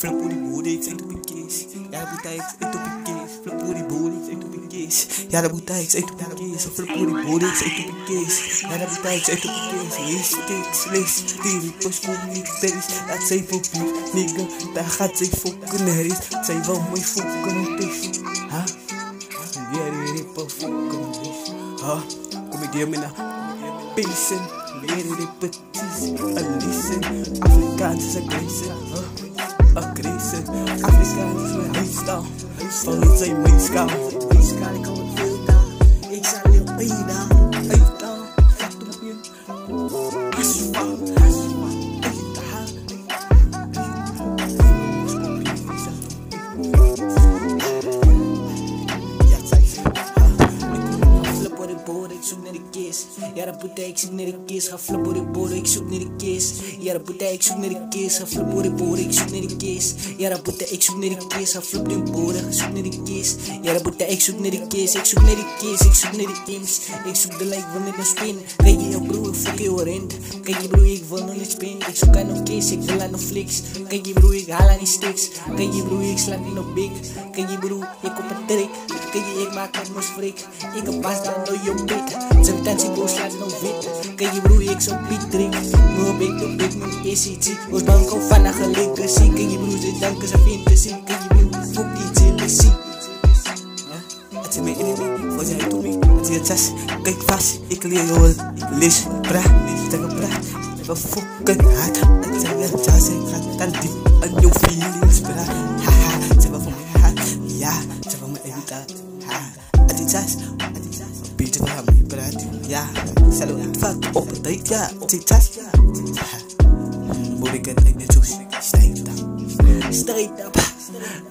Flip voor die boeren, ik zeg op een kees. Ja, dat moet hij, ik zeg op een kees. Flip voor die boeren, ik zeg op een kees. Ja, dat moet hij, ik zeg op een kees. Flip voor die boeren, ik zeg op een kees. Ja, dat moet hij, ik zeg op een kees. Lees, die pas voor niet deze. Dat zijn voor piep, nigga. Daar gaat zij fokken nergens. Zij wil mooi fokken op is. Ha? Ja, die rippen fokken is. Ha? Kom ik hier met een pacen. Weer repetities. Alice. Afrikaanse agressie. Agressie. Afrikaans is mijn huisstaal. Vallen zijn mijn schaal. Weeskaal, ik hou het veel taal. Ik zal je bijna uittaal. Asfalt. Ik zoek naar de kist. Ja, dat boete, ik zoek naar de kist. Ga flip voor de boren, ik zoek naar de kist. Ja, dat boete, ik zoek naar de kist. Ga flip voor de boren, ik zoek naar de kist. Ja, dat boete, ik zoek naar de kist. Ga flip de boren, ik zoek naar de kist. Ja, dat boete, ik zoek naar de kist. Ik zoek naar de kist, ik zoek naar de kims. Ik zoek de like van een spin. Kijk je broer, ik fuck je rent. Kijk je broer, ik wil nog niet spin. Ik zoek aan nog kiss, ik wil aan nog flicks. Kijk je broer, ik haal aan die sticks. Kijk je broer, ik sla niet nog big. Kijk je broer, ik op een trick. Kijk je, ik maak het mos frik. Ik heb pas dan door je pik. Zijn tansie boos slaat nog wit. Kijk je broer, ik zo piek drink. Nog big to big, nog is iets. Ons banko van een gelijke zie. Kijk je broer, ze danken ze vindt te zien. Kijk je broer, fuck iets in de zie. Het is mijn enemy, voor zij to me. Het is het zes, kijk vast. Ik leer je wel, lees, praat, zeg praat. Ik ben fucking hard. Het zijn weer jazz, ik ga dan diep aan jouw feelings praat. Haha, ze van mij hard. Ja, ze van mij irritant. Ha, het is zes. Beetje van hem praat, ja. Zal niet vaak op het tijd, ja. Tjas, ja. Moet ik het niet zo straight up.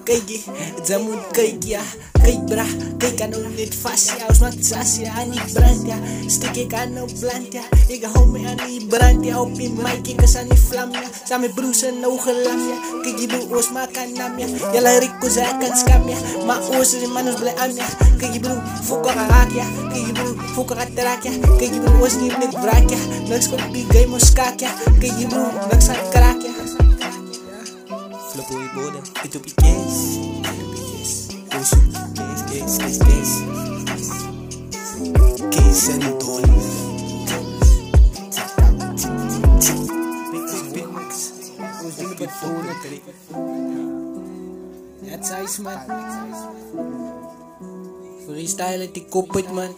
Kijk je, het moet kijk ja. Kijk bra, kijk aan hoe dit vast ja. Als wat sas ja, aan die brand ja. Stik ik aan op plant ja. Ik hou me aan die brand ja. Op die mic, ik is aan die vlam ja. Samen broers en ogen lam ja. Kijk je broer, oos maak aan nam ja. Jelle Rico zei kan scam ja. Maar oos is manos blij aan ja. Kijk je broer, fokker haak ja. Kijk je broer, fokker gaat raak ja. Kijk je broer, oos niet met braak ja. Niks komt die game os kaak ja. Kijk je broer, niks aan kraak ja. Flip voor je borden, ik doe je case. Case en don. Big Max. Het is man. Freestyle die kop uit man.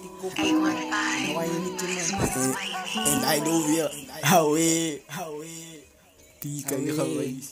En hij doet weer. Hou die kan je gaan wezen.